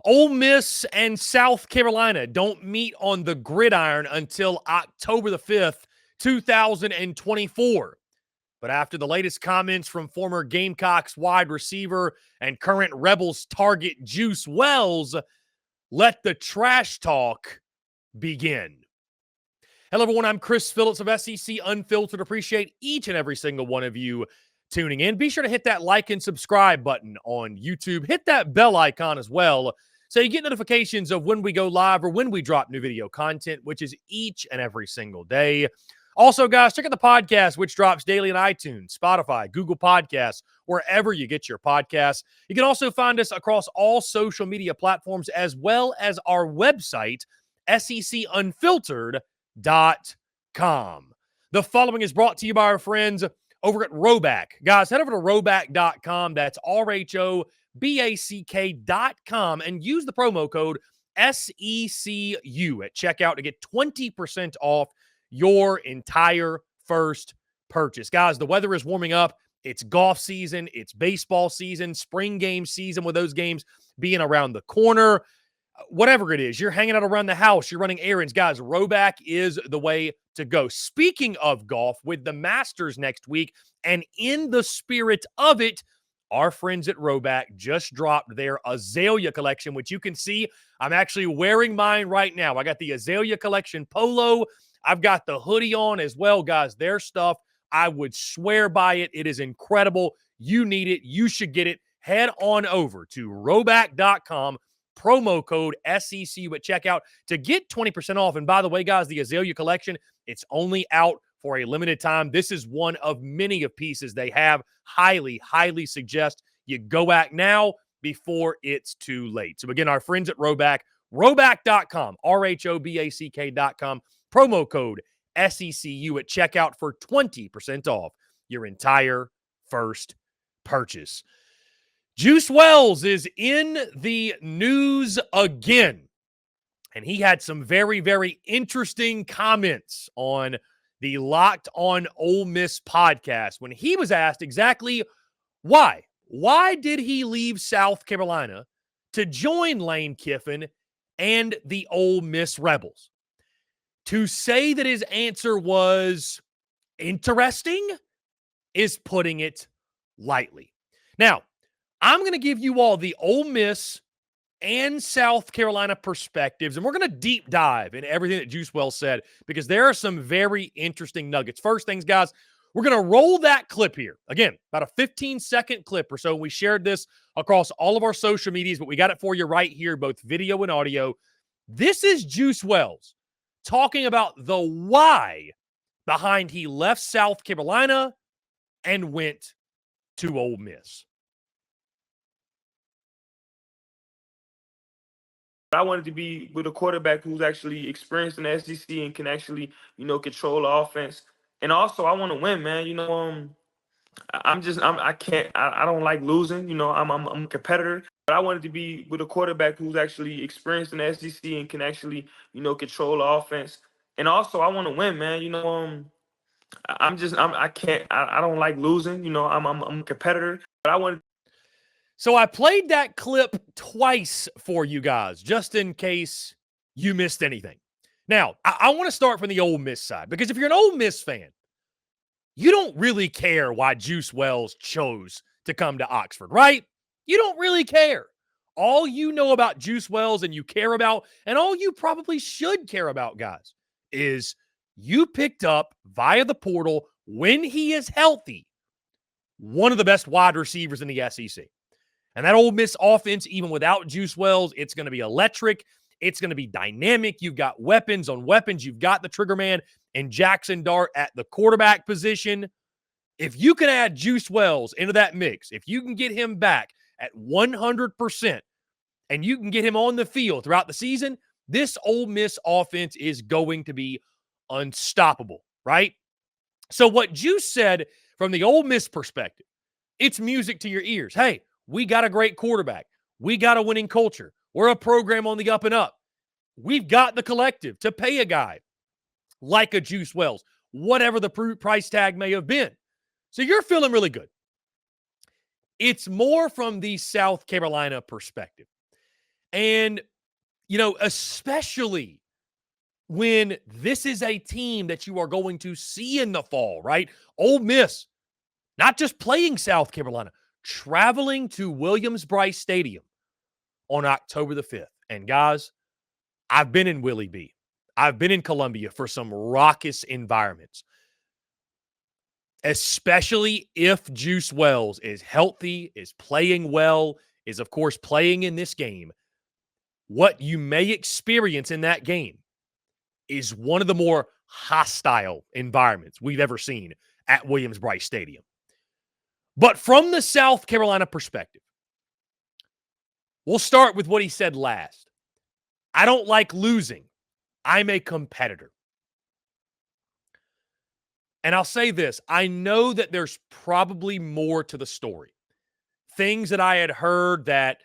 Ole Miss and South Carolina don't meet on the gridiron until October the 5th, 2024. But after the latest comments from former Gamecocks wide receiver and current Rebels target Juice Wells, let the trash talk begin. Hello, everyone. I'm Chris Phillips of SEC Unfiltered. Appreciate each and every single one of you tuning in. Be sure to hit that like and subscribe button on YouTube. Hit that bell icon as well so you get notifications of when we go live or when we drop new video content, which is each and every single day. Also, guys, check out the podcast, which drops daily on iTunes, Spotify, Google Podcasts, wherever you get your podcasts. You can also find us across all social media platforms as well as our website, SECUnfiltered.com. The following is brought to you by our friends over at RHOBACK. Guys, head over to RHOBACK.com. That's RHOBACK.com and use the promo code SECU at checkout to get 20% off your entire first purchase. Guys, the weather is warming up. It's golf season. It's baseball season, spring game season with those games being around the corner. Whatever it is, you're hanging out around the house, you're running errands. Guys, RHOBACK is the way to go. Speaking of golf, with the Masters next week, and in the spirit of it, our friends at RHOBACK just dropped their Azalea collection, which you can see. I'm actually wearing mine right now. I got the Azalea collection polo. I've got the hoodie on as well, guys. Their stuff, I would swear by it. It is incredible. You need it. You should get it. Head on over to RHOBACK.com. Promo code SECU at checkout to get 20% off. And by the way, guys, the Azalea collection, it's only out for a limited time. This is one of many of pieces they have. Highly, highly suggest you go act now before it's too late. So again, our friends at RHOBACK, RHOBACK.com, RHOBACK.com, promo code SECU at checkout for 20% off your entire first purchase. Juice Wells is in the news again, and he had some very, very interesting comments on the Locked on Ole Miss podcast when he was asked exactly why. Why did he leave South Carolina to join Lane Kiffin and the Ole Miss Rebels? To say that his answer was interesting is putting it lightly. Now, I'm going to give you all the Ole Miss and South Carolina perspectives, and we're going to deep dive in everything that Juice Wells said because there are some very interesting nuggets. First things, guys, we're going to roll that clip here. Again, about a 15-second clip or so. We shared this across all of our social medias, but we got it for you right here, both video and audio. This is Juice Wells talking about the why behind he left South Carolina and went to Ole Miss. I wanted to be with a quarterback who's actually experienced in the SEC and can actually, control the offense. And also, I want to win, man. I don't like losing. I'm a competitor. But I wanted to be with a quarterback who's actually experienced in the SEC and can actually, control the offense. And also, I want to win, man. I don't like losing. I'm a competitor. But I wanted. So I played that clip twice for you guys, just in case you missed anything. Now, I want to start from the Ole Miss side, because if you're an Ole Miss fan, you don't really care why Juice Wells chose to come to Oxford, right? You don't really care. All you know about Juice Wells and you care about, and all you probably should care about, guys, is you picked up via the portal, when he is healthy, one of the best wide receivers in the SEC. And that Ole Miss offense, even without Juice Wells, it's going to be electric. It's going to be dynamic. You've got weapons on weapons. You've got the trigger man and Jackson Dart at the quarterback position. If you can add Juice Wells into that mix, if you can get him back at 100% and you can get him on the field throughout the season, this Ole Miss offense is going to be unstoppable, right? So what Juice said from the Ole Miss perspective, it's music to your ears. Hey, we got a great quarterback. We got a winning culture. We're a program on the up and up. We've got the collective to pay a guy like a Juice Wells, whatever the price tag may have been. So you're feeling really good. It's more from the South Carolina perspective. And, especially when this is a team that you are going to see in the fall, right? Ole Miss, not just playing South Carolina, traveling to Williams-Brice Stadium on October the 5th. And guys, I've been in Willie B. I've been in Columbia for some raucous environments, especially if Juice Wells is healthy, is playing well, is, of course, playing in this game. What you may experience in that game is one of the more hostile environments we've ever seen at Williams-Brice Stadium. But from the South Carolina perspective, we'll start with what he said last. I don't like losing. I'm a competitor. And I'll say this. I know that there's probably more to the story. Things that I had heard that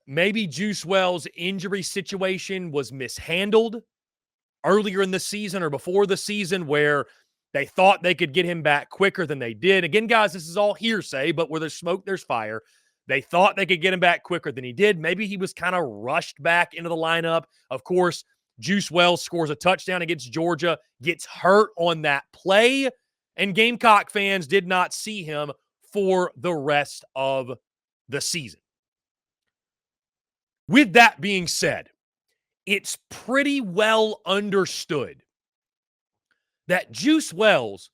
maybe Juice Wells' injury situation was mishandled earlier in the season or before the season, where they thought they could get him back quicker than they did. Again, guys, this is all hearsay, but where there's smoke, there's fire. They thought they could get him back quicker than he did. Maybe he was kind of rushed back into the lineup. Of course, Juice Wells scores a touchdown against Georgia, gets hurt on that play, and Gamecock fans did not see him for the rest of the season. With that being said, it's pretty well understood that Juice Wells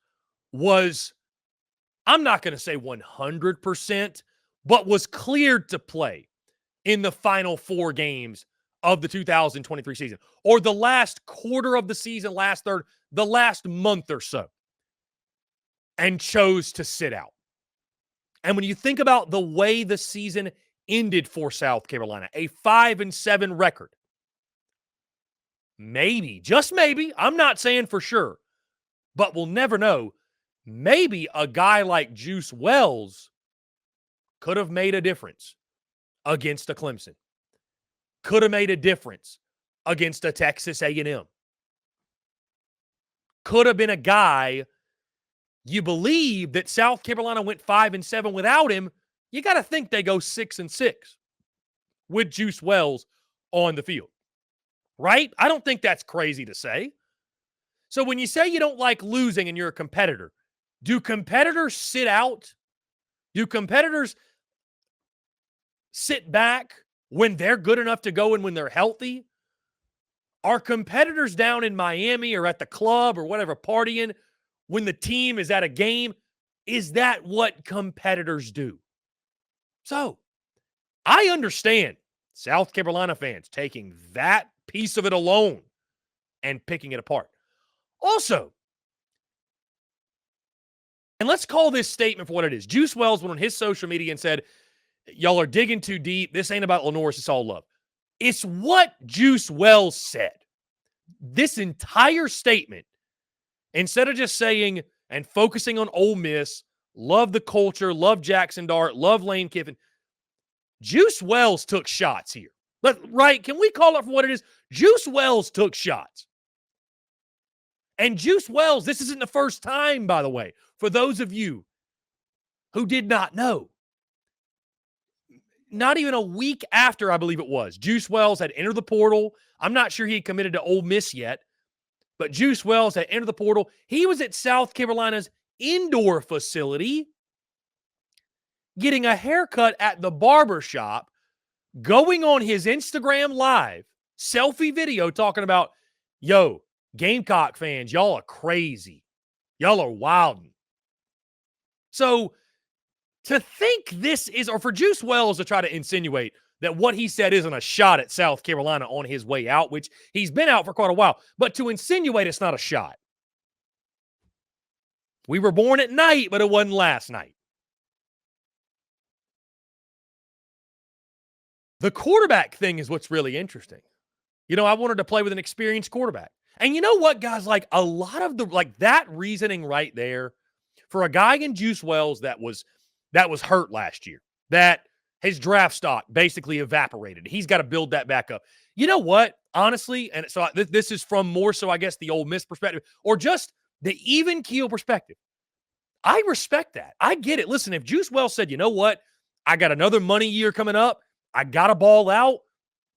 was, I'm not going to say 100%, but was cleared to play in the final 4 games of the 2023 season, or the last quarter of the season, last third, the last month or so, and chose to sit out. And when you think about the way the season ended for South Carolina, a 5-7 record, maybe, just maybe, I'm not saying for sure, but we'll never know, maybe a guy like Juice Wells could have made a difference against a Clemson, could have made a difference against a Texas A&M, could have been a guy. You believe that South Carolina went 5-7 without him, you got to think they go 6-6 with Juice Wells on the field, right? I don't think that's crazy to say. So when you say you don't like losing and you're a competitor, do competitors sit out? Do competitors sit back when they're good enough to go and when they're healthy? Are competitors down in Miami or at the club or whatever partying when the team is at a game? Is that what competitors do? So I understand South Carolina fans taking that piece of it alone and picking it apart. Also, and let's call this statement for what it is. Juice Wells went on his social media and said, y'all are digging too deep. This ain't about Lenoris. It's all love. It's what Juice Wells said. This entire statement, instead of just saying and focusing on Ole Miss, love the culture, love Jackson Dart, love Lane Kiffin, Juice Wells took shots here. Right? Can we call it for what it is? Juice Wells took shots. And Juice Wells, this isn't the first time, by the way, for those of you who did not know. Not even a week after, I believe it was, Juice Wells had entered the portal. I'm not sure he had committed to Ole Miss yet, but Juice Wells had entered the portal. He was at South Carolina's indoor facility getting a haircut at the barber shop, going on his Instagram Live selfie video talking about, yo, Gamecock fans, y'all are crazy. Y'all are wildin'. So to think this is, or for Juice Wells to try to insinuate that what he said isn't a shot at South Carolina on his way out, which he's been out for quite a while, but to insinuate it's not a shot. We were born at night, but it wasn't last night. The quarterback thing is what's really interesting. I wanted to play with an experienced quarterback. And you know what, guys? Like a lot of that reasoning right there for a guy in Juice Wells that was hurt last year, that his draft stock basically evaporated. He's got to build that back up. You know what? Honestly, and so this is from more so, I guess, the Ole Miss perspective or just the even keel perspective. I respect that. I get it. Listen, if Juice Wells said, you know what? I got another money year coming up. I got to ball out.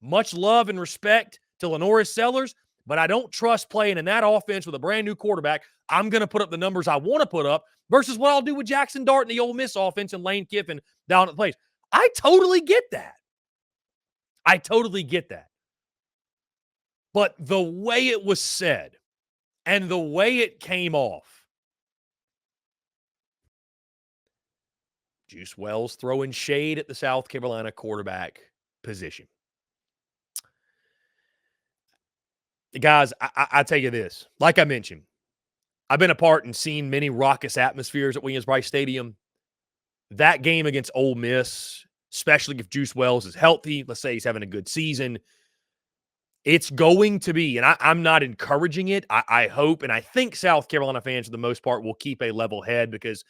Much love and respect to Lenoris Sellers, but I don't trust playing in that offense with a brand new quarterback. I'm going to put up the numbers I want to put up versus what I'll do with Jackson Dart and the Ole Miss offense and Lane Kiffin down at the place. I totally get that. I totally get that. But the way it was said and the way it came off, Juice Wells throwing shade at the South Carolina quarterback position. Guys, I tell you this. Like I mentioned, I've been a part and seen many raucous atmospheres at Williams-Brice Stadium. That game against Ole Miss, especially if Juice Wells is healthy, let's say he's having a good season, it's going to be, and I'm not encouraging it. I hope, and I think South Carolina fans, for the most part, will keep a level head because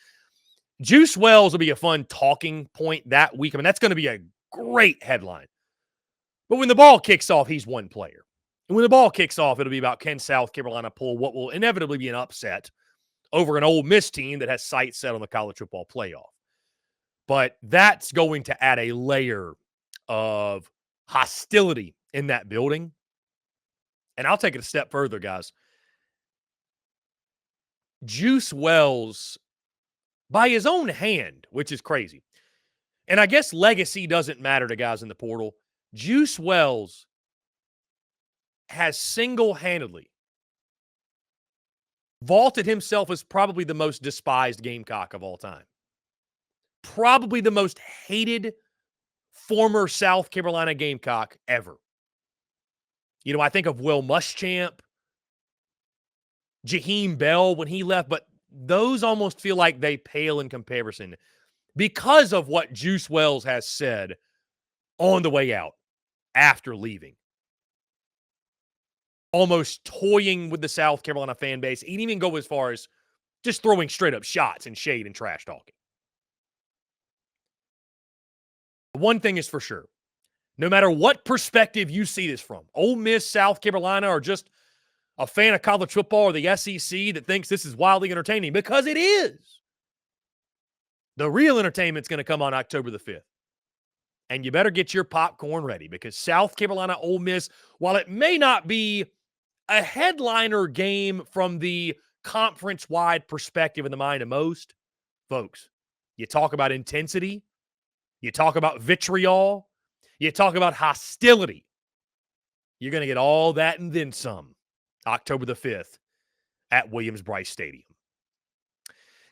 Juice Wells will be a fun talking point that week. I mean, that's going to be a great headline. But when the ball kicks off, he's one player. And when the ball kicks off, it'll be about can South Carolina pull what will inevitably be an upset over an Ole Miss team that has sights set on the college football playoff. But that's going to add a layer of hostility in that building. And I'll take it a step further, guys. Juice Wells, by his own hand, which is crazy, and I guess legacy doesn't matter to guys in the portal, Juice Wells has single-handedly vaulted himself as probably the most despised Gamecock of all time. Probably the most hated former South Carolina Gamecock ever. You know, I think of Will Muschamp, Jaheim Bell when he left, but those almost feel like they pale in comparison because of what Juice Wells has said on the way out after leaving. Almost toying with the South Carolina fan base. He didn't even go as far as just throwing straight up shots and shade and trash talking. One thing is for sure. No matter what perspective you see this from, Ole Miss, South Carolina, or just a fan of college football or the SEC that thinks this is wildly entertaining, because it is. The real entertainment's going to come on October the 5th. And you better get your popcorn ready because South Carolina, Ole Miss, while it may not be a headliner game from the conference-wide perspective in the mind of most, folks, you talk about intensity, you talk about vitriol, you talk about hostility. You're going to get all that and then some October the 5th at Williams-Brice Stadium.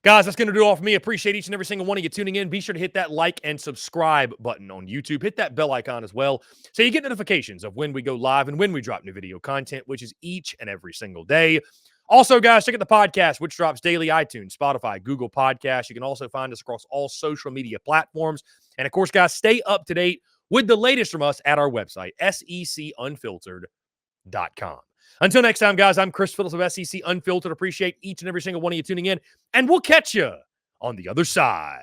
Guys, that's going to do it all for me. Appreciate each and every single one of you tuning in. Be sure to hit that like and subscribe button on YouTube. Hit that bell icon as well so you get notifications of when we go live and when we drop new video content, which is each and every single day. Also, guys, check out the podcast, which drops daily: iTunes, Spotify, Google Podcasts. You can also find us across all social media platforms. And, of course, guys, stay up to date with the latest from us at our website, SECUnfiltered.com. Until next time, guys, I'm Chris Phillips of SEC Unfiltered. Appreciate each and every single one of you tuning in, and we'll catch you on the other side.